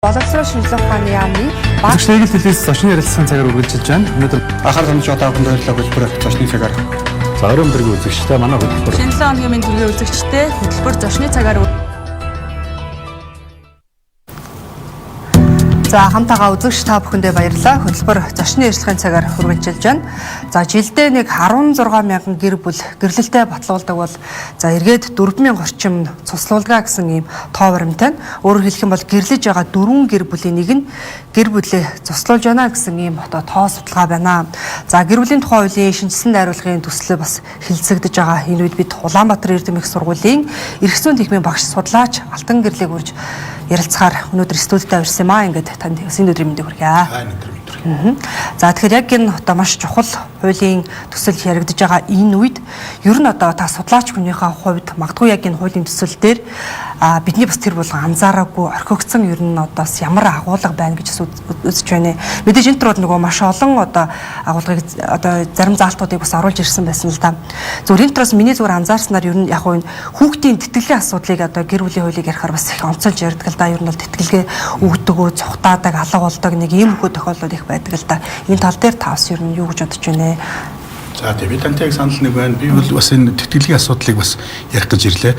Боловсрол шинжилгээ ухааны яамны Багшлагийн телевиз зочны ярилцлагын цагаар үргэлжилж байна. Өнөөдөр анхаар сонсож байгаанд баярлалаа хөтөлбөр зочны цагаар. За оройн өдрийн үзэгчтэй манай хөтөлбөр. шинжилгээ хоногийн мэнд төргийн үзэгчтэй хөтөлбөр зочны цагаар За хамтаага үзэгч та бүхэндээ баярлалаа. Хөтөлбөр зочны ярилцлагын цагаар хүргэлжилж байна. За жилдээ нэг 16 мянган гэр бүл гэрлэлтэд батлуулдаг бол за эргээд 4000 орчим цуслуулга гэсэн ийм тоо баримтай. Өөрөөр хэлэх юм бол гэрлэж байгаа 4 гэр бүлийн нэг нь гэр бүлээ цуслуулж байна гэсэн ийм тоо судалгаа байна. За гэр бүлийн тухай хуулийн шинжилсэн найруулгын төслөө бас хэлцэгдэж байгаа. Энэ үед бид Улаанбаатар Эрдэм их сургуулийн эрх зүйн төгсмийн багш судлаач Алтан гэрлийг урьж ярилцахаар өнөөдөр студид авирсан юм аа. Ингээд танд өсвийн өдрийн мэндийг хүргэе. За тэгэхээр яг энэ одоо маш чухал хуулийн төсөл яригдж байгаа энэ үед ер нь одоо та судлаач хүнийхээ хувьд магадгүй яг энэ хуулийн төсөл дээр бидний бас тэр болгон анзаараагүй орхигдсон ер нь одоо ямар агуулга байна гэж үзэж байна. Мэдээж энэ төрөд нөгөө маш олон одоо агуулгыг одоо зарим заалтуудыг бас оруулж ирсэн байсан л да. Зүгээр энэ төрөөс миний зүгээр анзаарснаар ер нь яг энэ хүүхдийн тэтгэлийн асуудлыг одоо гэр бүлийн хуулийг ярихаар бас их онцолж ярьдаг л да. Ер нь бол тэтгэлгээ өгдөгөө цухтаадаг алга болдог нэг ийм хөө тохиолдол их байдаг л да. Энэ тал дээр та бас ер нь юу гэж бодож байна? За тэгээд тантай санал нэг байна. Би бол бас энэ тэтгэлгийн асуудлыг бас ярих гэж ирлээ.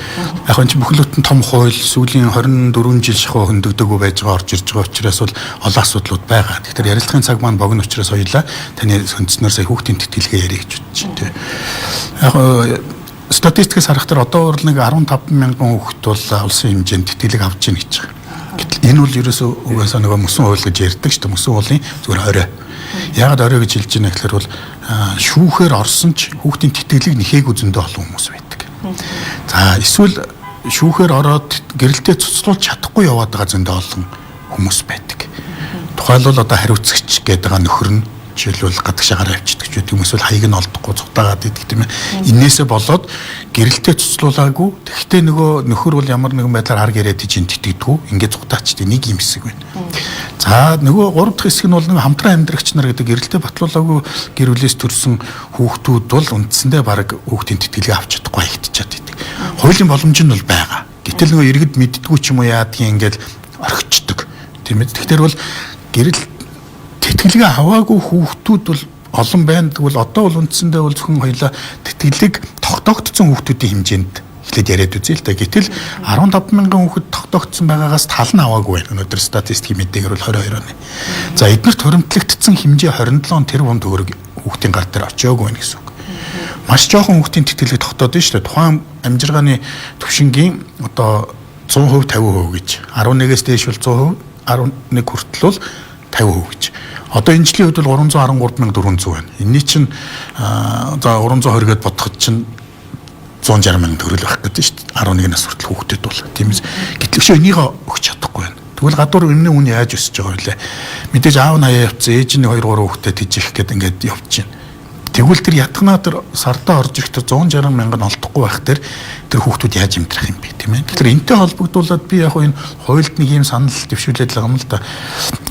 Яг энэ чинь бүхлөтэн том хууль сүүлийн 24 жил шахуу хөндөгдөгөө байж байгаа орж ирж байгаа учраас бол олон асуудлууд байгаа. Тэгэхээр ярилцлагын цаг маань богино учраас хоёлаа таны хөндснөр сая хүүхдийн тэтгэлгээ ярих гэж бодож байна. Яг статистикээс харахад одоо бол нэг 15 мянган хүүхэд бол улсын хэмжээнд тэтгэлэг авч ийн гэж байгаа. Гэтэл энэ бол ерөөсөө угаасаа нөгөө мөсөн хууль гэж ярьдаг шүү дээ. Мөсөн хуулийн зүгээр орой. Яагаад орой гэж хэлж байна гэхээр бол шүүхээр орсон ч хүүхдийн тэтгэлэг нэхээгүй зөндөө олон хүмүүс байдаг. За эсвэл шүүхээр ороод гэрэлтээ цуцлуулж чадахгүй яваад байгаа зөндөө олон хүмүүс байдаг. Тухайлбал одоо хариуцагч гэдэг байгаа нөхөр нь жишээлбэл гадагшаагаар авчдаг ч гэдэг хүмүүс бол хаяг нь олдохгүй цугтаагаад идэх тийм ээ. Иннээсээ болоод гэрэлтээ цуцлуулаагүй. Тэгэхдээ нөгөө нөхөр бол ямар нэгэн байдлаар ар гэрээ тийж тэтгэдэггүй. Ингээд цугтаачдаг нэг юм хэсэг байна. За нөгөө 3 дахь хэсэг нь бол нэг хамтран амьдрагч нар гэдэг гэрэлтээ батлуулаагүй гэр бүлээс төрсэн хүүхдүүд бол үндсэндээ баг хүүхдийн тэтгэлгээ авч чадахгүй хаягдчихад идэг. Хуулийн боломж нь бол байгаа. Гэтэл нөгөө иргэд мэддэггүй ч юм уу яадгийн ингээд орхичдаг. Тийм ээ. Тэгэхээр бол гэрэл тэтгэлгээ аваагүй хүүхдүүд бол олон байна. Тэгвэл одоо бол үндсэндээ бол зөвхөн хоёлаа тэтгэлэг тогтоогдсон хүүхдүүдийн хэмжээнд эхлээд яриад үзье л да. Гэтэл 15 мянган хүүхэд тогтоогдсон байгаагаас тал нь аваагүй байна. Өнөөдөр статистикийн мэдээгээр бол 22 оны. За эднэрт хуримтлагдсан хэмжээ 27 тэрбум төгрөг хүүхдийн гар дээр очиагүй байна гэсэн үг. Маш жоохон хүүхдийн тэтгэлэг тогтоод байна шүү дээ. Тухайн амжиргааны төвшингийн одоо 100% 50% гэж. 11-ээс дээш бол 100%, 11 хүртэл бол 50% гэж. Одоо энэ жилийн үед бол 313,400 байна. Энэний чинь за 320 гээд бодоход чинь 160 мянган төгрөг байх гэдэг шүү дээ. 11 нас хүртэл хүүхдэд бол. Тийм ээ. Гэтэл энийг өгч чадахгүй байна. Тэгвэл гадуур үнэн үн яаж өсөж байгаа вэ? Мэдээж аав нь хаяа явцсан, ээж нь 2 3 хүүхдэд тижих гээд ингээд явж байна. Тэгвэл тэр ятгнаа тэр сартаа орж ирэхдээ 160 мянган олдохгүй байх тэр хүүхдүүд яаж амьдрах юм бэ, тийм ээ. Тэгэхээр энэтэй холбогдуулаад би яг энэ хуульд нэг юм санал дэвшүүлээд байгаа юм л да.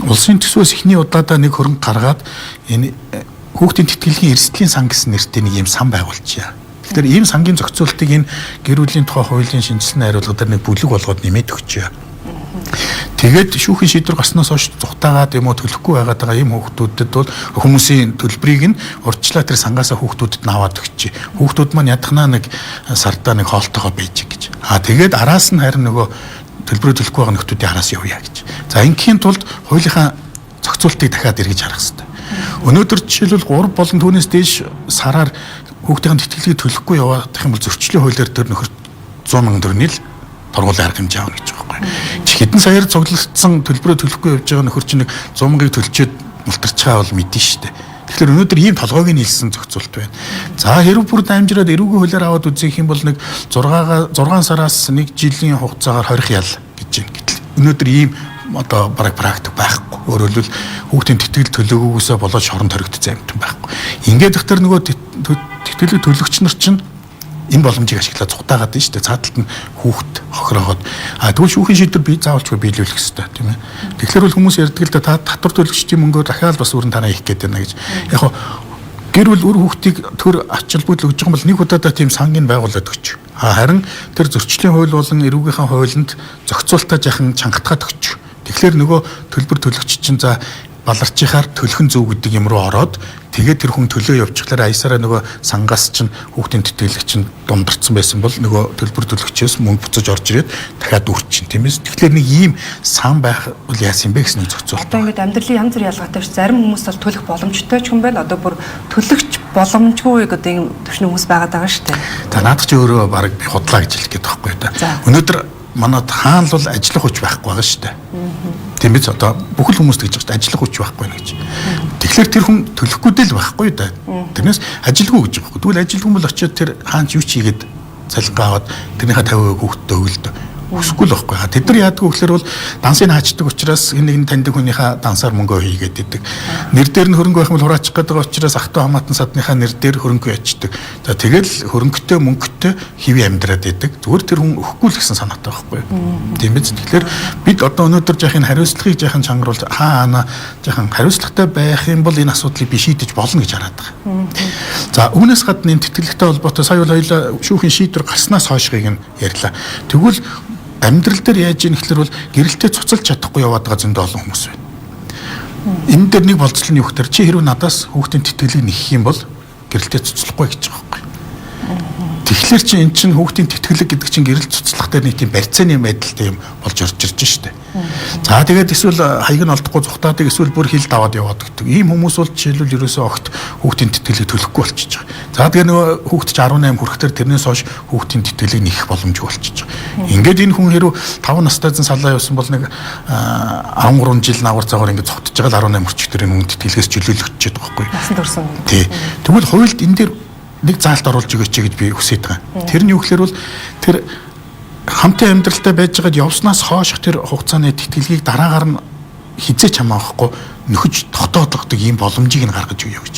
Улсын төсвөөс эхний удаадаа нэг хөрөнгө гаргаад энэ хүүхдийн тэтгэлгийн эрсдлийн сан гэсэн нэртэй нэг юм сан байгуулчихъя. Тэгэхээр ийм сангийн зохицуултыг энэ гэр бүлийн тухай хуулийн шинжилсэн найруулга дээр нэг бүлэг болгоод нэмээд өгчээ. Тэгээд шүүхийн шийдвэр гарснаас хойш цухтаагаад юм уу төлөхгүй байгаад байгаа ийм хүүхдүүдэд бол хүмүүсийн төлбөрийг нь урьдчилаа тэр сангаасаа хүүхдүүдэд нь аваад өгчээ. Хүүхдүүд маань ядахнаа нэг сардаа нэг хоолтойгоо байж гэж. Тэгээд араас нь харин нөгөө төлбөрөө төлөхгүй байгаа нөхдүүдийн араас явъя гэж. За ингийн тулд хуулийнхаа зохицуултыг дахиад эргэж харах хэрэгтэй. Өнөөдөр жишээлбэл 3 болон түүнээс дээш сараар хүүхдийн тэтгэлгийг төлөхгүй яваадах юм бол зөрчлийн хуулиар тэр нөхөр 100 мянган төгрөгийг л торгуулийн арга хэмжээ авах гэж байгаа байхгүй. Хэдэн саяар цуглагдсан төлбөрөө төлөхгүй явж байгаа нөхөр чинь нэг 100 мянгаыг төлчөөд мултарчгаа бол мэдэн шүү дээ. Тэгэхээр өнөөдөр ийм толгойг нь хэлсэн зохицуулт байна. За хэрв бүр дамжираад эрүүгийн хуулиар аваад үзэх юм бол нэг 6 сараас 1 жилийн хугацаагаар хорих ял гэж байна. Гэтэл өнөөдөр ийм одоо бараг практик байхгүй. Өөрөөр хэлбэл хүүхдийн тэтгэл төлөөгөөсөө болоод шоронд хоригдсон юм байхгүй. Ингээд ихтер нөгөө тэтгэлэг төлөгч нар чинь энэ боломжийг ашиглаад цухтаагаад байна шүү дээ. Цааталт нь хүүхд хохироогоод тэгвэл шүүхийн шийдвэр би заавалчгүй биелүүлэх хэрэгтэй тийм ээ. Тэгэхээр бол хүмүүс ярьдаг л да татвар төлөгчдийн мөнгөөр дахиад бас өрн танаа хийх гээд байна гэж. Яг гэр бүл үр хүүхдийг төр ачаалбуудл өгж байгаа бол нэг удаадаа тийм сангийн байгуулад өгч. Харин тэр зөрчлийн хууль болон эрүүгийнхаа хуулинд зохицуултаа жахан чангатгаад өгч. Тэгэхээр нөгөө төлбөр төлөгч чинь за баларчийнхаар төлөх нь зөв гэдэг юм руу ороод тэгээд тэр хүн төлөө явчихлаар аясаараа нөгөө сангаас чинь хүүхдийн тэтгэлэг чинь дундарсан байсан бол нөгөө төлбөр төлөгчөөс мөнгө буцаж орж ирээд дахиад үрчин тийм ээ. Тэгэхээр нэг ийм сан байх бол яасан бэ гэсэн зохицуулт. Одоо ингээд амьдралын янз бүр ялгаатай ш зарим хүмүүс бол төлөх боломжтой ч юм байна. Одоо бүр төлөгч боломжгүй гэдэг ийм төвшин хүмүүс байгаад байгаа шүү дээ. За наадах чи өөрөө баг би худлаа гэж хэлэх гээд байгаа байхгүй да. Өнөөдөр манад хаан бол ажиллах хүч байхгүй байгаа шүү дээ. Тийм биз одоо бүхэл хүмүүст гэж байгаа ажиллах хүч байхгүй нэ гэж. Тэгэхээр тэр хүн төлөхгүй дээ л байхгүй да. Тэрнээс ажилгүй гэж байгаа. Тэгвэл ажилгүй бол очиод тэр хаанч юу ч хийгээд цалингаа аваад тэрнийхээ 50% хүүхдэд өгөлдөө. Үсгүй л байхгүй. Тэд нар яадгүй гэхээр бол дансыг хаачдаг учраас нэг таньдаг хүнийхээ дансаар мөнгөө хийгээд идэг. Нэр дээр нь хөрөнгө байх юм бол хураачих гэдэг учраас ах トゥ хамаатан садныхаа нэр дээр хөрөнгө ячдаг. За тэгэл хөрөнгөтэй мөнгөтэй хэвээ амьдраад идэг. Зүгээр тэр хүн өгөхгүй л гэсэн санаатай байхгүй. Тийм биз. Тэгэхээр бид одоо өнөөдөр яахын хариуцлагыг яахын чангаруулж хаана яахын хариуцлагатай байх юм бол энэ асуудлыг би шийдэж болно гэж хараад байгаа. За үүнээс гадна энэ тэтгэлэгтэй холбоотой сая бол хоёлаа шүүхийн шийдвэр гарснаас хойшгийг нь ярьлаа. Тэгвэл амьдрал дээр яаж ийм гэхэлэр бол гэрэлтээ цуцалж чадахгүй яваад байгаа зөндөө олон хүмүүс байна. Энэ дээр нэг болцол нь юу гэхээр чи хэрвээ надаас хүүхдийн тэтгэлэг нэхэх юм бол гэрэлтээ цуцлахгүй гэж байгаа байхгүй. Тэгэхээр чи эн чинь хүүхдийн тэтгэлэг гэдэг чинь гэрэл цуцлах дээр нэг тийм барьцааны байдалтай юм болж орж ирж штэ. За тэгээд эсвэл хаяг нь олдохгүй зүхтаадаг эсвэл бүр хил даваад яваад гэдэг. Ийм хүмүүс бол жишээлбэл ерөөсөө огт хүүхдийн тэтгэлэг төлөхгүй болчихж байгаа. За тэгээд нөгөө хүүхд чи 18 хүрэхдээ тэрнээс хойш хүүхдийн тэтгэлэг нэхэх боломжгүй болчихж байгаа. Ингээд энэ хүн хэрв 5 настай зэн салаа явсан бол нэг 13 жил нагвар цагаар ингээд цогтж байгаа л 18 хүрчээр энэ хүн тэтгэлгээс чөлөөлөгдөж байгаа байхгүй. Насан турсан. Тий. Тэгвэл хуульд энэ дээр нэг заалт оруулж өгөөч гэж би хүсэж байгаа. Тэр нь юу гэхээр бол тэр хамтын амьдралтай байж байгаад явснаас хойших тэр хугацааны тэтгэлгийг дараагаар нь хизээч хамаахгүй нөхөж дотоодлагдаг ийм боломжийг нь гаргаж өгье гэж.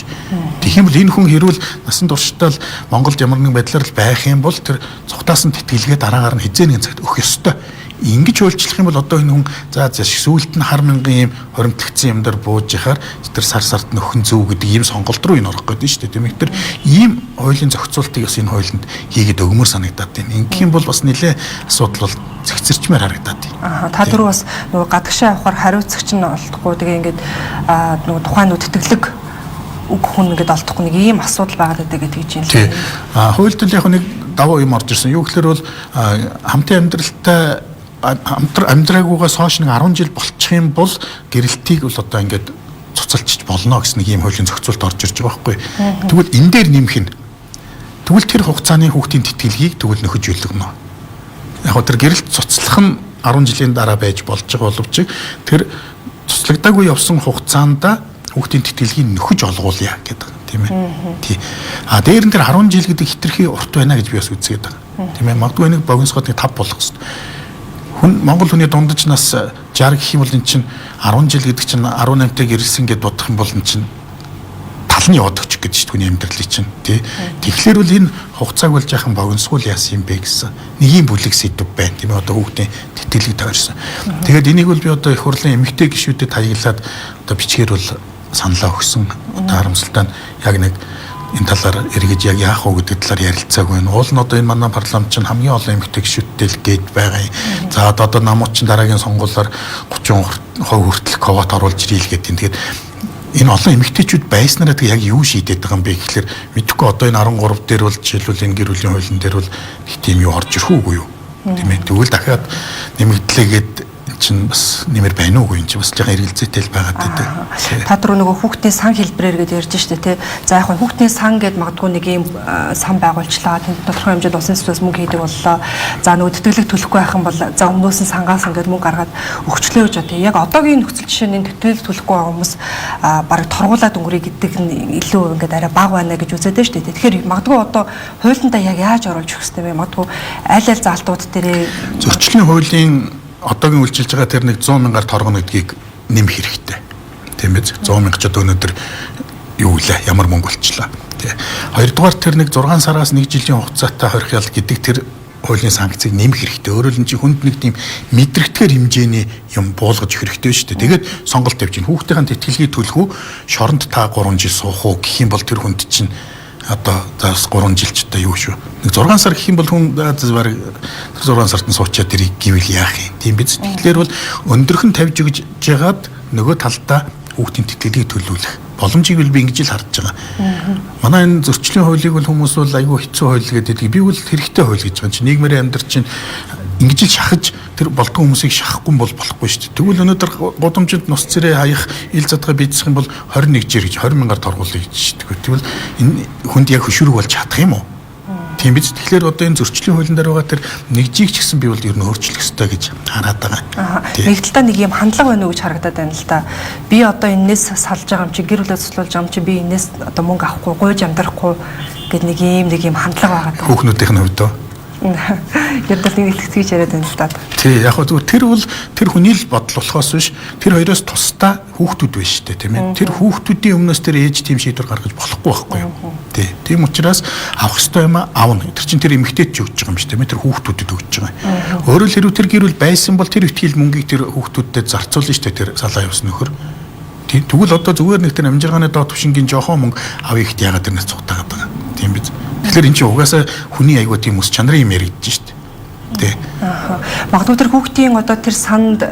Тэгэх юм бол энэ хүн хэрүүл насан туршдаа л Монголд ямар нэгэн байдлаар л байх юм бол тэр цугтаасан тэтгэлгээ дараагаар нь хизээ нэгэн цагт өгөх ёстой. Ингэж үйлчлэх юм бол одоо энэ хүн за сүүлд нь хар мянган ийм хоримтлагдсан юм дээр бууж яхаар тэр сар сард нөхөн зөв гэдэг ийм сонголт руу энэ орох гэдэг нь шүү дээ. Тийм ээ. Тэр ийм хуулийн зохицуултыг бас энэ хуулинд хийгээд өгмөр санагдаад байна. Ингэх юм бол бас нэлээ асуудал бол зэгцэрчмээр харагдаад байна. Та дөрөв бас нөгөө гадагшаа авахар хариуцагч нь олдохгүй тэгээ ингээд нөгөө тухайн нөгөө тэтгэлэг үг хүн ингээд олдохгүй нэг ийм асуудал байгаад байдаг гэж хэлж байна. Хуульд л яг нэг давуу юм орж ирсэн. Юу гэхээр бол хамтын амьдралтай амьдраагүйгээс хойш нэг 10 жил болчих юм бол гэрэлтийг бол одоо ингээд цуцалчиж болно гэсэн нэг ийм хуулийн зохицуулт орж ирж байгаа байхгүй. Тэгвэл энэ дээр нэмэх нь тэгвэл тэр хугацааны хүүхдийн тэтгэлгийг тэгвэл нөхөж өлгөнө. Яг тэр гэрэлт цуцлах нь 10 жилийн дараа байж болж байгаа боловч тэр цуцлагдаагүй явсан хугацаанд хүүхдийн тэтгэлгийг нөхөж олгуулъя гэдэг тийм ээ. Тий. Дээр нь тэр 10 жил гэдэг хитрхи урт байна гэж би бас үзгээд байгаа. Тийм ээ. Магадгүй нэг богиносгоод нэг 5 болох хэвээр. Монгол хүний дундаж нас 60 гэх юм бол эн чинь 10 жил гэдэг чинь 18-тай гэрэлсэн гэдээ бодох юм бол эн чинь тал нь яваад өгч гэдэг чинь түүний амьдралыг чинь тий. Тэгэхээр бол энэ хугацааг бол яахан богиносгол яасан юм бэ гэсэн нэг юм бүлэг сэдв байна тийм ээ. Одоо хүүхдийн тэтгэлэг тойрсон. Тэгээд энийг бол би одоо их хурлын эмэгтэй гишүүдэд хаяглаад одоо бичгээр бол саналаа өгсөн. Одоо харамсалтай нь яг нэг энэ талаар эргэж яг яах вэ гэдэг талаар ярилцаагүй байна. Уул нь одоо энэ манай парламент чинь хамгийн олон эмэгтэй гишүүдтэй л гээд байгаа юм. За одоо намууд чинь дараагийн сонгуулиар 30% хүртэл ковот оруулж ирээ л гэдэг. Тэгээд энэ олон эмэгтэйчүүд байснараа яг юу шийдээд байгаа юм бэ гэхэлэр мэдхгүй одоо энэ 13 дээр бол жишээлбэл энэ гэр бүлийн хуулийн дээр бол их тийм юу орж ирэх үгүй юу. Тийм ээ. Тэгвэл дахиад нэмэгдлээгээд чинь бас нэмэр байна уугүй юм чи бас жоохон эргэлзээтэй л байгаад байдаг. Та дөрөв нөгөө хүүхдийн сан хэлбэрээр гэж ярьж штэ тий. За яг нь хүүхдийн сан гэд магадгүй нэг юм сан байгуулчлаа. Тэнд тодорхой хэмжээнд улсын төсвөөс мөнгө хийдэг боллоо. За нөгөө тэтгэлэг төлөхгүй байх юм бол за өмнөөс нь сангаас ингээд мөнгө гаргаад өгчлөө гэж тий. Яг одоогийн нөхцөл жишээний тэтгэлэг төлөхгүй байгаа хүмүүс бараг торгуулаад өнгөрөе гэдэг нь илүү ингээд арай бага байна гэж үзээд штэ тий. Тэгэхээр магадгүй одоо хуулиндаа яг яаж оруулж өгөх хэрэгтэй вэ? Магадгүй аль аль заалтууд дээр зөрчлийн хуулийн одоогийн үйлчилж байгаа тэр нэг 100 мянгаар торгоно гэдгийг нэмэх хэрэгтэй. Тийм биз? 100 мянга ч одоо өнөөдөр юу вэ? Ямар мөнгө болчлаа. Тий. Хоёрдугаар тэр нэг 6 сараас 1 жилийн хугацаатай хорих ял гэдэг тэр хуулийн санкцыг нэмэх хэрэгтэй. Өөрөөр нь чи хүнд нэг тийм мэдрэгдэхэр хэмжээний юм буулгаж өгөх хэрэгтэй шүү дээ. Тэгээд сонголт тавьж гин хүүхдийн тэтгэлгийг төлөх үү? Шоронд та 3 жил суух уу гэх юм бол тэр хүнд чинь одоо заас 3 жил ч одоо юу шүү. Нэг 6 сар гэх юм бол хүн бараг 6 сард нь суучаад тэрийг гэвэл яах юм. Тийм биз. Тэгэхээр бол өндөрхөн тавьж өгж жагаад нөгөө талдаа хүүхдийн тэтгэлгийг төлөвлөх боломжийг би ингэж л харж байгаа. Манай энэ зөрчлийн хуулийг бол хүмүүс бол айгүй хэцүү хууль гэдэг. Би бол хэрэгтэй хууль гэж байгаа чинь нийгмийн амьдрал чинь ингэж л шахаж тэр болдгоо хүмүүсийг шахахгүй бол болохгүй шүү дээ. Тэгвэл өнөөдөр гудамжинд нус цэрээ хаях ил задгаа бийдсэх юм бол 21 жир гэж 20 мянгаар торгуулъя гэж шүү дээ. Тэгвэл энэ хүнд яг хөшүүрэг болж чадах юм уу? Тийм биз. Тэгэхээр одоо энэ зөрчлийн хуулийн дээр байгаа тэр нэгжийг ч гэсэн би бол ер нь өөрчлөх ёстой гэж хараад байгаа. Нэг талдаа нэг юм хандлага байна уу гэж харагдаад байна л да. Би одоо энэс салж байгаа юм чи гэр бүлээ цуслуулж байгаа юм чи би энэс одоо мөнгө авахгүй гуйж амьдрахгүй гэд нэг юм хандлага байгаа. Хүүхнүүдийн хувьд Ярдал нэг хэлцгийж яриад байна л да. Тий, яг зүгээр тэр бол тэр хүний л бодол болохоос биш тэр хоёроос тусдаа хүүхдүүд байна шүү дээ, тийм ээ. Тэр хүүхдүүдийн өмнөөс тэр ээж тийм шийдвэр гаргаж болохгүй байхгүй юу? Тий. Тийм учраас авах ёстой юм аавна. Тэр чинь тэр эмэгтэйд ч өгч байгаа юм шүү, тийм ээ. Тэр хүүхдүүдэд өгч байгаа. Өөрөөр хэлбэл тэр гэр бүл байсан бол тэр ихтгэл мөнгийг тэр хүүхдүүдэд зарцуулна шүү дээ, тэр салаа явсан нөхөр. Тийм. Тэгвэл одоо зүгээр нэг тэр амжиргааны доод түвшингийн жоохон мөнгө авъя ихт яагаад тэрнээс цугтаагаад байгаа. Тийм биз. Тэгэхээр эн чинь угаасаа хүний аягүй тийм ус чанарын юм яригдэж штт. Тэ. Магадгүй тэр хүүхдийн одоо тэр санд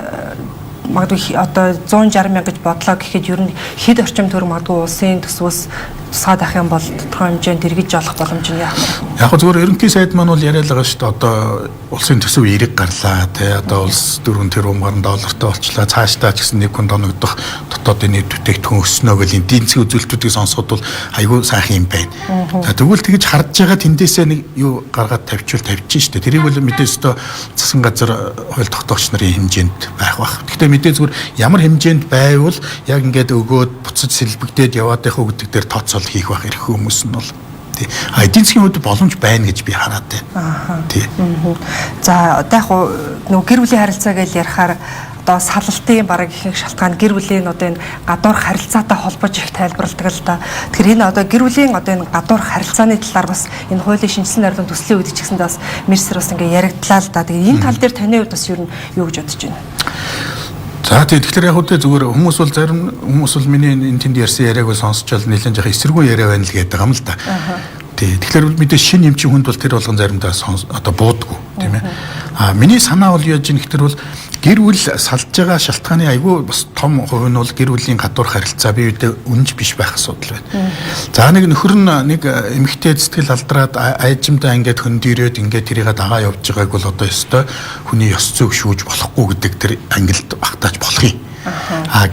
магадгүй одоо 160 мянга гэж бодлоо гэхэд ер нь хэд орчим төгрөг магадгүй улсын төсвөөс тусгаад ах юм бол тодорхой хэмжээнд эргэж олох боломж нь яах вэ? Яг зөвөр ерөнхий сайд маань бол яриад байгаа шүү дээ. Одоо улсын төсөв эерэг гарлаа тий. Одоо улс 4 тэрбум гаруй доллартай болчлаа. Цаашдаа ч гэсэн 1 хүн оногдох дотоодын нийт бүтээгдэхүүн өснө гэж эдийн засгийн үзүүлэлтүүдийг сонсоход бол айгүй сайхан юм байна. За тэгвэл тэгж харж байгаа тэндээсээ нэг юу гаргаад тавьчихвал тавьчих шүү дээ. Тэрийг бол мэдээж өстой засгийн газар хууль тогтоогч нарын хэмжээнд байх бах. Гэхдээ мэдээж зүгээр ямар хэмжээнд байвал яг ингээд өгөөд буцаж сэлбэгдээд яваад байх уу гэдэг дээр тооцоо хийх байх эрх хүмүүс нь бол тий. Эдийн засгийн хувьд боломж байна гэж би хараад байна. Тий. За одоо яг нөгөө гэр бүлийн харилцаа гэж ярихаар одоо салалтын бараг ихэнх шалтгаан гэр бүлийн одоо энэ гадуур харилцаатай холбож их тайлбарладаг л да. Тэгэхээр энэ одоо гэр бүлийн одоо энэ гадуур харилцааны талаар бас энэ хуулийн шинжилсэн найруулгын төслийн үед ч гэсэн бас мэрсэр бас ингээ яригдлаа л да. Тэгээ энэ тал дээр таны хувьд бас ер нь юу гэж бодож байна? За тэгэхээр яг үгүй зүгээр хүмүүс бол зарим хүмүүс бол миний энэ тэнд ярьсан яриаг бол сонсчвал нэлээд жах эсэргүү яриа байна л гэдэг юм л да. Тий. Тэгэхээр мэдээ шин эмчийн хүнд бол тэр болгон заримдаа одоо буудаггүй тийм ээ. Миний санаа бол яаж юм гэхээр бол гэр бүл салж байгаа шалтгааны айгүй бас том хувь нь бол гэр бүлийн гадуур харилцаа бие биедээ үнж биш байх асуудал байна. За нэг нөхөр нь нэг эмэгтэй сэтгэл алдраад айжимдаа ингээд хөндөрөөд ингээд тэрийг дагаа явж байгааг бол одоо ёстой хүний ёс зүйг шүүж болохгүй гэдэг тэр ангилд багтааж болох юм.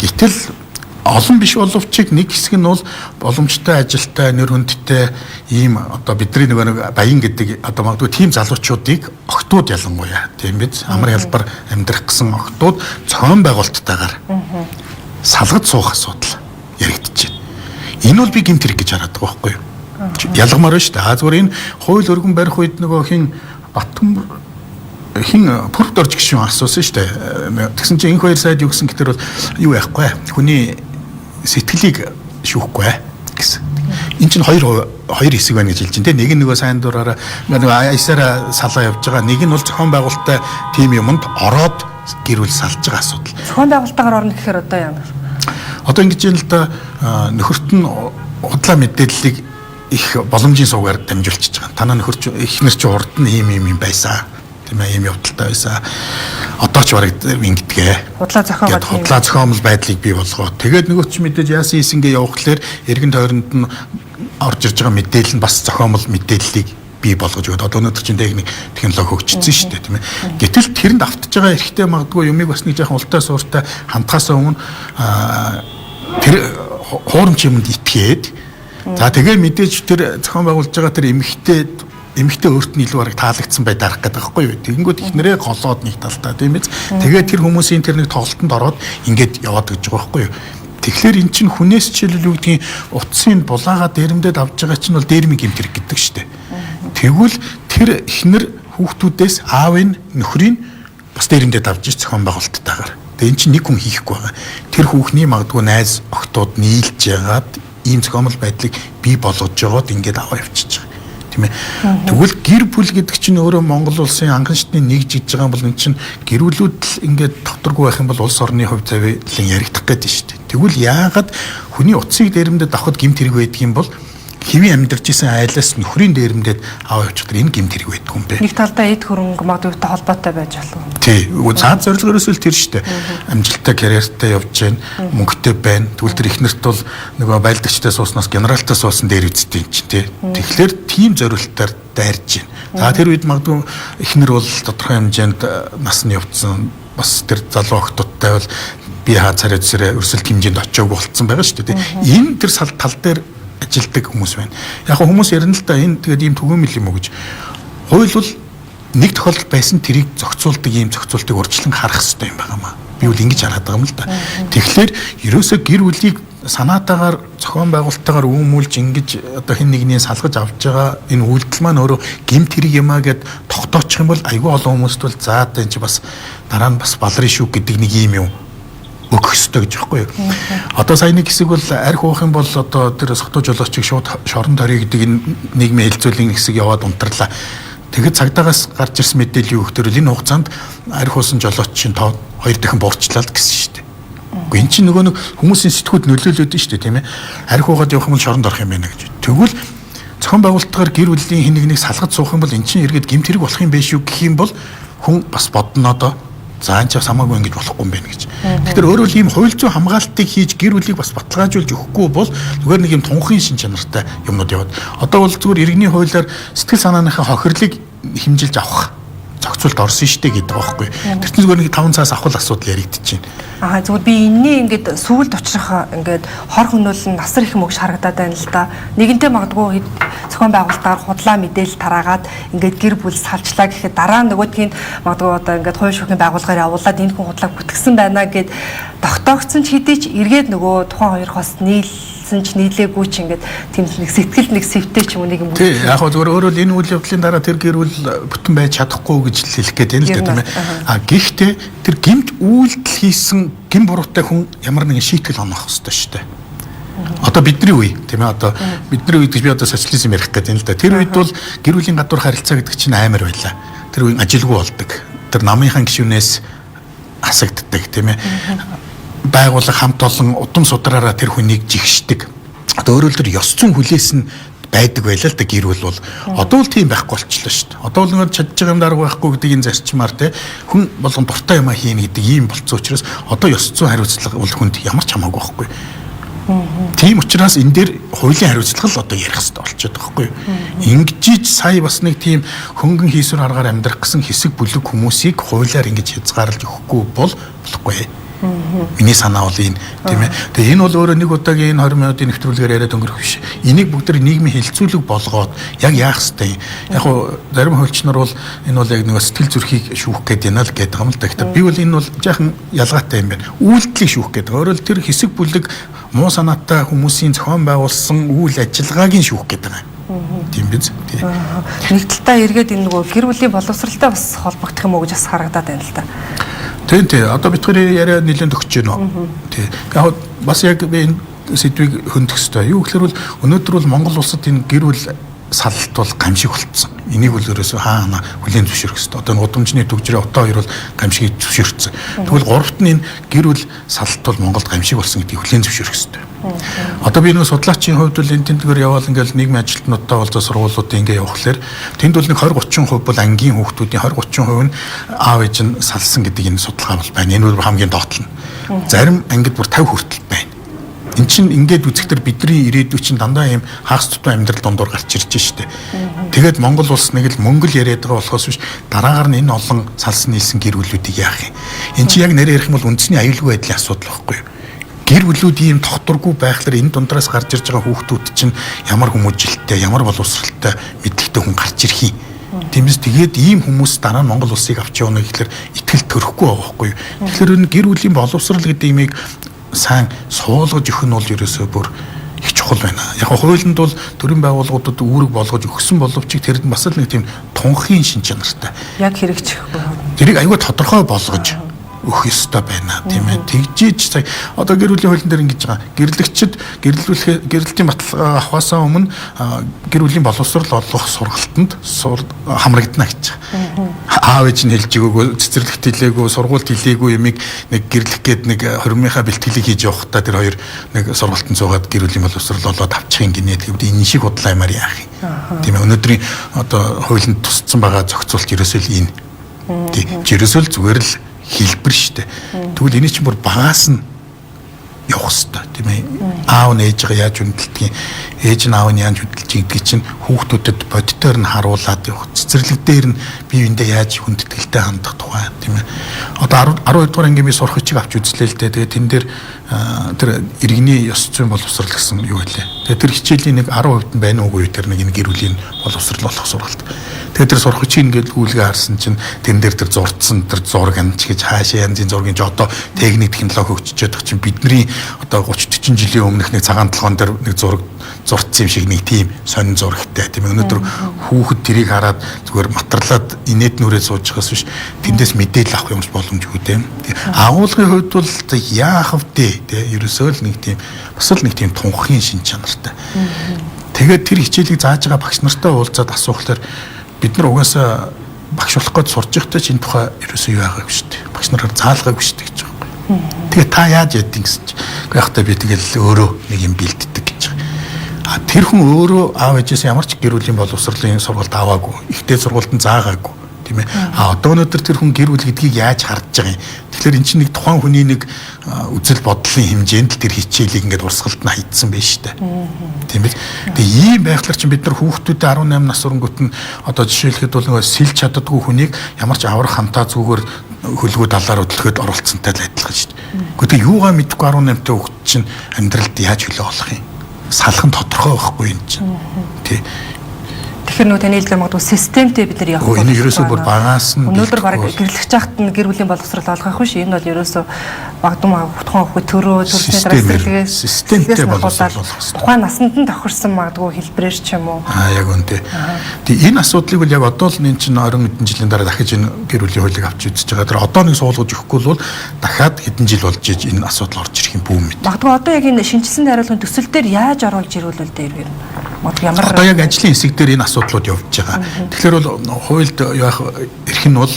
Гэтэл олон биш боловч нэг хэсэг нь бол боломжтой ажилтай нэр хүндтэй ийм одоо бидний нэг баян гэдэг одоо магадгүй тийм залуучуудыг охтууд ялангуяа тийм биз амар хялбар амьдрах гэсэн охтууд цоон байгуулалттайгаар салгаж суух асуудал яригдчихэв. Энэ бол би гэмт хэрэг гэж хараад байгаа байхгүй юу? Ялгамаар байна шүү дээ. Зүгээр энэ хууль өргөн барих үед нөгөө хин Баттүмбэр хин бүрт орж гişүүн асуусан шүү дээ. Тэгсэн чинь энэ хоёр сайд юу гэсэн гэтэр бол юу яахгүй хүний сэтгэлийг шүүхгүй гэсэн. Энд чинь хоёр хэсэг байна гэж хэлж байна те. Нэг нь нөгөө сайн дураараа нөгөө аясаараа салаа явж байгаа. Нэг нь бол зохион байгуулалттай тим юмд ороод гэр бүл салж байгаа асуудал. Зохион байгуулалтаагаар орно гэхээр одоо яа? Одоо ингэж юм л да нөхөрт нь худлаа мэдээллийг их боломжийн суугаар дамжуулчихж байгаа. Танаа нөхөр ихнэр чи урд нь ийм байсан. Тийм ээ ийм явдалтай байсан. Одоо ч бараг ингэдгээ. Худлаа зохиомл байдлыг бий болгоод тэгээд нөгөө ч мэдээж яасан ийсэнгээ явуулахлаар эргэн тойронд нь орж ирж байгаа мэдээлэл нь бас зохиомл мэдээллийг бий болгож өгöd. Одоо өнөөдөр чинь техник технологи хөгжсөн шүү дээ, тийм ээ. Гэтэл тэрэнд автж байгаа эрхтэй магадгүй юмыг бас нэг жоохон ултай сууртай хандхаас өмнө тэр хуурамч юмд итгээд за тэгээ мэдээж тэр зохион байгуулж байгаа тэр эмэгтэй өөрт нь илүү бараг таалагдсан бай дарах гэдэг байхгүй юу. Тэгэнгүүт их нэрээ голоод нэг талдаа тийм биз. Тэгээд тэр хүмүүсийн тэр нэг тоглолтод ороод ингээд яваад гэж байгаа байхгүй юу. Тэгэхээр эн чинь хүнээс жишээлбэл юу гэдгийг утсын булаагаа дээрэмдээд авч байгаа чинь бол дээрмийн гэмт хэрэг гэдэг шүү дээ. Тэгвэл тэр ихнэр хүүхдүүдээс аавын нөхрийн бас дээрэмдээд авч ич зохион байгуулалттайгаар. Тэгээ эн чинь нэг хүн хийхгүй байгаа. Тэр хүүхний магадгүй найз охтууд нийлж яагаад ийм зохиомл байдлыг бий болгож жагаад ингээд аваа явчихж байгаа. Тэгвэл гэр бүл гэдэг чинь өөрөө Монгол улсын анхан шатны нэгж гэж байгаа бол энэ чинь гэр бүлүүд л ингээд докторгүй байх юм бол улс орны хувь тавилан яригдах гэдэг шүү дээ. Тэгвэл яагаад хүний утсыг дээрэмдэд авахд гэмт хэрэг байдаг юм бол хэвийн амьдарч исэн айлаас нөхрийн дээрэмдээд аваа явчих тэр энэ гэмт хэрэг байдаг юм бэ. Нэг талдаа эд хөрөнгө магадгүй холбоотой байж болох. Тий. Цаад зорилгоос л тэр шүү дээ. Амжилттай карьертай явж байна, мөнгөтэй байна. Тэгвэл тэр ихнэрт бол нөгөө байлдагчтай суусноос генералтай суусан дээр үздэй юм чинь тий. Тэгэхээр тийм зорилтоор дайрж байна. За тэр үед магадгүй ихнэр бол тодорхой хэмжээнд нас нь явцсан бас тэр залуу охтуудтай бол би хацараа зүсрээ өрсөлд хэмжээнд очиог болцсон байгаа шүү дээ. Энэ тэр тал дээр ажилдаг хүмүүс байна. Яг хүмүүс ярина л да энэ тэгээд ийм түгээмэл юм уу гэж. Хууль бол нэг тохиолдол байсан тэрийг зохицуулдаг ийм зохицуултыг урьдчилан харах хэрэгтэй юм байна. Би бол ингэж хараад байгаа юм л да. Тэгэхээр ерөөсөө гэр бүлийг санаатаагаар зохион байгуулалтаагаар үүмүүлж ингэж одоо хэн нэгний салгаж авч байгаа энэ үйлдэл маань өөрөө гэмт хэрэг юмаа гэд тогтоочих юм бол айгүй олон хүмүүст бол за энэ чи бас дараа нь бас балрын шүүх гэдэг нэг юм юм өгөх ёстой гэж байхгүй юу. Одоо сая нэг хэсэг бол арх уух юм бол одоо тэр согтуу жолоочийг шууд шорон тори гэдэг энэ нийгмийн хэлцүүлийн хэсэг яваад унтарлаа. Тэгэхэд цагдаагаас гарч ирсэн мэдээлэл юу гэхээр энэ хугацаанд арх уусан жолоочийн тоо 2 дахин буурчлаа гэсэн шүү дээ. Үгүй эн чинь нөгөө нэг хүмүүсийн сэтгүүд нөлөөлөд нь шүү дээ тийм ээ. Арх уугаад явах юм бол шоронд орох юм байна гэж. Тэгвэл зохион байгуулалтаар гэр бүлийн хэн нэгнийг салгаж суух юм бол эн чинь эргээд гэмт хэрэг болох юм биш үү гэх юм бол хүн бас бодно одоо за энэ ч хамаагүй ингэж болохгүй юм байна гэж. Тэгэхээр өөрөөр ийм хууль зүйн хамгаалтыг хийж гэр бүлийг бас баталгаажуулж өгөхгүй бол зүгээр нэг юм тунхын шин чанартай юмнууд яваад. Одоо бол зүгээр иргэний хуулиар сэтгэл санааныхаа хохирлыг хэмжилж авах зохицуулт орсон штэ гэдэг байгаа байхгүй. Тэр чинь зүгээр нэг 5 цагаас авах асуудал яригдчихэв. Зүгээр би энэний ингээд сүгэлд очих ингээд хор хөнөөл нь насар их мөгш харагдаад байна л да. Нэгэнтээ магадгүй зохион байгуулалтаар худлаа мэдээлэл тараагаад ингээд гэр бүл салжлаа гэхэд дараа нь нөгөөдгийн магадгүй одоо ингээд хууль шүүхийн байгууллагаар явуулаад энэ хүн худлааг бүтгэсэн байна гэд тогтоогдсон ч хэдий ч эргээд нөгөө тухайн хоёр хос нийлсэн ч нийлээгүй ч ингээд тийм нэг сэтгэл нэг сэвтэй ч юм уу нэг юм. Тий, яг хөө зүгээр өөрөө энэ үйл явдлын дараа тэр гэр бүл бүтэн байж чадахгүй гэж хэлэх гээд байна л да тийм ээ. Гэхдээ тэр гэмт үйлдэл хийсэн гин буруутай хүн ямар нэгэн шийтгэл оноох хэрэгтэй шүү дээ. Одоо бидний үе тийм ээ одоо бидний үед гэж би одоо социализм ярих гэдэг юм л да. Тэр үед бол гэр бүлийн гадуур харилцаа гэдэг чинь амар байлаа. Тэр үеийн ажилгүй болдог. Тэр намынхан гишүүнээс асагддаг тийм ээ. Байгууллага хамт олон удам судраараа тэр хүнийг жигшдэг. Одоо өөрөөр хэлбэл ёс зүйн хүлээс нь байдаг байлаа л да гэр бүл бол одоо л тийм байхгүй болчихлоо шүү дээ. Одоо л нэг чадж байгаа юм дарга байхгүй гэдэг энэ зарчмаар те хүн болгон дуртай юм хийнэ гэдэг ийм болцсон учраас одоо ёс зүйн хариуцлага бол хүнд ямар ч хамаагүй байхгүй. Тийм учраас энэ дээр хуулийн хариуцлага л одоо ярих хэрэгтэй болчиход байгаа байхгүй юу. Ингэж сая бас нэг тийм хөнгөн хийсвэр аргаар амьдрах гэсэн хэсэг бүлэг хүмүүсийг хуулиар ингэж хязгаарлаж өгөхгүй бол болохгүй. Миний санаа бол энэ тийм ээ. Тэгээ энэ бол өөрөө нэг удаагийн энэ 20 минутын нэвтрүүлгээр яриад өнгөрөх биш. Энийг бүгдээр нийгмийн хилцүүлэг болгоод яг яах ёстой юм. Яг хуу зарим хуульчнаар бол энэ бол яг нэг сэтгэл зүрхийг шүүх гэдэг юм л гэдэг юм л да. Гэхдээ би бол энэ бол жаахан ялгаатай юм байна. Үйлдэлийг шүүх гэдэг. Өөрөөр тэр хэсэг бүлэг муу санаатай хүмүүсийн зохион байгуулсан үйл ажиллагаагийн шүүх гэдэг юм. Тийм биз? Нэг талдаа эргээд энэ нөгөө гэр бүлийн боловсралтай бас холбогдох юм уу гэж бас харагдаад байна л да. Тийм одоо бидний яриа нэлээд өгч байна. Тийм. Яг бас яг би энэ сэдвийг хөндөг хэвээр. Юу гэхээр бол өнөөдөр бол Монгол улсад энэ гэр бүл салалт бол гамшиг болцсон. Энийг бол ерөөсөө хаана хүлээн зөвшөөрөх хэвээр. Одоо гудамжны төгжрийн отоо хоёр бол гамшигыг зөвшөөрсөн. Тэгвэл гуравт нь энэ гэр бүл салалт бол Монголд гамшиг болсон гэдгийг хүлээн зөвшөөрөх хэвээр. Одоо би нэг судлаачийн хувьд бол энэ тэнцвэр яваал ингээл нийгмийн ажилтнуудтай болцоо сургуулиудад ингээ явахлаар тэнд бол нэг 20-30% бол ангийн хүүхдүүдийн 20-30% нь аав ээж нь салсан гэдэг энэ судалгаа бол байна. Энэ бол хамгийн доотлол нь. Зарим ангид бүр 50 хүртэл байна. Эн чинь ингээд үзэхдээ бидний ирээдүй чинь дандаа ийм хагас тутмын амьдрал дундуур гарч ирж штэ. Тэгээд Монгол улс нэг л мөнгө л яриад байгаа болохоос биш дараагаар нь энэ олон салсан нийлсэн гэр бүлүүдийг яах юм. Эн чинь яг нэрээр ярих юм бол үндэсний аюулгүй байдлын асуудал байхгүй юу? Гэр бүлүүд ийм тогтворгүй байхлаар энэ дундраас гарч ирж байгаа хүүхдүүд чинь ямар хүмүүжлэлтэй, ямар боловсралтай, мэдлэгтэй хүн гарч ирэх юм. Тиймээс тэгээд ийм хүмүүс дараа нь Монгол улсыг авч явна гэхэлэр итгэл төрөхгүй байгаа байхгүй юу? Тэгэхээр энэ гэр бүлийн боловсрал гэдэг имийг сайн суулгаж өгөх нь бол ерөөсөө бүр их чухал байна. Яг хуулинд бол төрийн байгууллагуудад үүрэг болгож өгсөн боловч тэр нь бас л нэг тийм тунхын шин чанартай. Яг хэрэгжихгүй. Тэрийг аюул тодорхой болгож өгөх ёстой байна тийм ээ. Тэгжиж сая одоо гэр бүлийн хуулийн дээр ингэж байгаа. Гэрлэгчид гэрэлтийн баталгаа авахаасаа өмнө гэр бүлийн боловсрол олох сургалтанд хамрагдана гэж байгаа. Аав ээж нь хэлж өгөөгүй, цэцэрлэгт хэлээгүй, сургуульд хэлээгүй юмыг нэг гэрлэх гээд нэг хормынхаа бэлтгэлийг хийж явахдаа тэр хоёр нэг сургалтанд суугаад гэр бүлийн боловсрол олоод авчихын гинэ. Тэгвэл энэ шиг бодлоо юмар яах юм. Тийм ээ. Өнөөдрийн одоо хуулинд тусцсан байгаа зохицуулт ерөөсөө л энэ. Тийм. Ерөөсөө л зүгээр л хэлбэр штэ. Тэгвэл энэ чинь бүр багаас нь явах хэрэгтэй тийм ээ. Аав нь ээжээ яаж хүндэлдэг, ээж нь аав нь яаж хүндэлж гэдгийг чинь хүүхдүүдэд бодитоор нь харуулад явах. Цэцэрлэг дээр нь бие биендээ яаж хүндэтгэлтэй хандах тухай тийм ээ. Одоо 12 дугаар ангийн би сурах хичээг авч үзлээ л дээ. Тэгээд тэн дээр тэр иргэний ёс зүйн боловсрол гэсэн юу вэ? Тэгээд тэр хичээлийн нэг 10% нь байна уугүй тэр нэг гэр бүлийн боловсрол болох сургалт. Тэгээд тэр сурах хичээл ингээд гүйлгээ харсан чинь тэн дээр тэр зурцсан тэр зураг анч гэж хаашаа янзын зургийн одоо техник технологи хөгжиж байгаа чинь бидний одоо 30-40 жилийн өмнөх нэг цагаан толгоон дээр нэг зураг зурцсан юм шиг нэг тийм сонин зурагтай тийм өнөөдөр хүүхэд тэрийг хараад зүгээр матарлаад инээд нүрээ сууж байгаас биш тэндээс мэдээлэл авах юмс боломжгүй тийм агуулгын хувьд бол яах вэ тийм ерөөсөө л нэг тийм бас л нэг тийм тунхагийн шин чанартай тэгээд тэр хичээлийг зааж байгаа багш нартай уулзаад асуухлаар бид нар угаасаа багш болох гэж сурж байхдаа чинь тухай ерөөсөө юу байгаагүй шүү дээ багш нараар заалгаагүй шүү дээ гэж байгаа. Тэгээ та яаж яддаг гэсэн чинь гэхдээ би тэгэл өөрөө нэг юм бэлддэг гэж байгаа. Тэр хүн өөрөө аав ээжээс ямар ч гэр бүлийн боловсролын сургалт аваагүй. Ихтэй сургалтанд заагаагүй. Тийм ээ. Одоо өнөөдөр тэр хүн гэр бүл гэдгийг яаж харж байгаа юм. Тэгэхээр эн чинь нэг тухайн хүний нэг үзэл бодлын хэмжээнд л тэр хичээлийг ингээд урсгалд нь хайдсан байж штэ. Тийм ээ. Тэгээ ийм байхлаар чинь бид нар хүүхдүүдэд 18 нас өрөнгөт нь одоо жишээлхэд бол нөгөө сэлж чаддаггүй хүнийг ямар ч аврах хамтаа зүгээр хөлгөө далаар өдлөхөд оролцсонтай л адилхан шүү дээ. Гэхдээ юугаа мэдэхгүй 18 та хүүхд чинь амьдралд яаж хөлөө олох юм? Салхан тодорхой байхгүй юм чинь. Тий. Тэгэхээр нөгөө таны хэлдгээр магадгүй системтэй бид нар явах. Энэ ерөөсөө бүр багаас нь өнөөдөр баг гэрлэгч яхад нь гэр бүлийн боловсрол олгох биш. Энэ бол ерөөсөө багтун тухайн хүүхэд төрөөсний дараа системтэй боловсрол олгох хэрэгтэй. Тухайн насанд нь тохирсон магадгүй хэлбэрээр ч юм уу. Яг үнтэй. Тэгээ энэ асуудлыг бол яг одоо л энэ чинь 20 хэдэн жилийн дараа дахиж энэ гэр бүлийн хуулийг авч үзэж байгаа. Тэр одоо нэг суулгаж өгөхгүй бол дахиад хэдэн жил болж иж энэ асуудал орж ирэх юм бүүм мэт. Магадгүй одоо яг энэ шинжилсэн хариулгын төсөл дээр яаж оруулж ирүүлвэл дээр вэ? Магадгүй ямар одоо яг ажлын хэсэг дээр энэ асуудлууд явж байгаа. Тэгэхээр бол хуульд яах эрх нь бол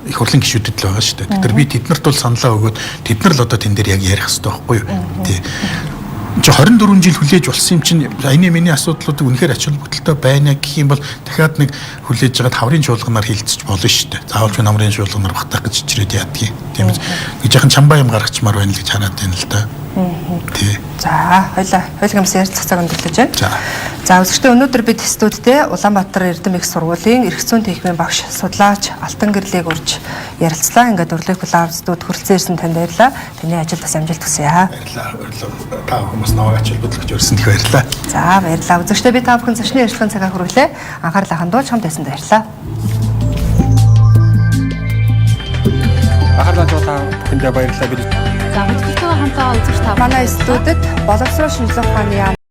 их хурлын гишүүдэд л байгаа шүү дээ. Тэгэхээр би тэднэрт бол саналаа өгөөд тэд нар л одоо тэн дээр яг ярих хэрэгтэй байхгүй юу? Тий. Чи 24 жил хүлээж болсон юм чинь энэ миний асуудлуудыг үнэхээр ач холбогдолтой байна гэх юм бол дахиад нэг хүлээж жагаад хаврын чуулганаар хилцэж болно шүү дээ. Заавал би намрын чуулганаар батах гэж чирээд яадгийг. Тийм ээ. Гэж яхан чамбаа юм гаргачмаар байна л гэж хараад байна л да. Тий. За, хойлгомс ярилцах цаг өндөрлөж байна. За, үзэгчдээ өнөөдөр бид студидтэй Улаанбаатар Эрдэм их сургуулийн эрх зүйн техникийн багш судлаач Алтан гэрлийг урьж ярилцлаа. Ингээд урлагийн клуб студид хүрэлцэн ирсэн танд баярлалаа. Таны ажилд бас амжилт хүсье. Баярлалаа. Та хүмүүс намайг ач холбогдуулж өрсөнд их баярлалаа. За, баярлалаа. Үзэгчдээ би та бүхэн зочны ярилцлагын цагаа хүргэлээ. Анхаарлаа хандуулж хамт байсан баярлалаа. Анхаарлаа та бүхэндээ баярлалаа. За, хөтөлбөртөө хамтаа үзэж та манай студид боловсрол шинжилгээ ухааны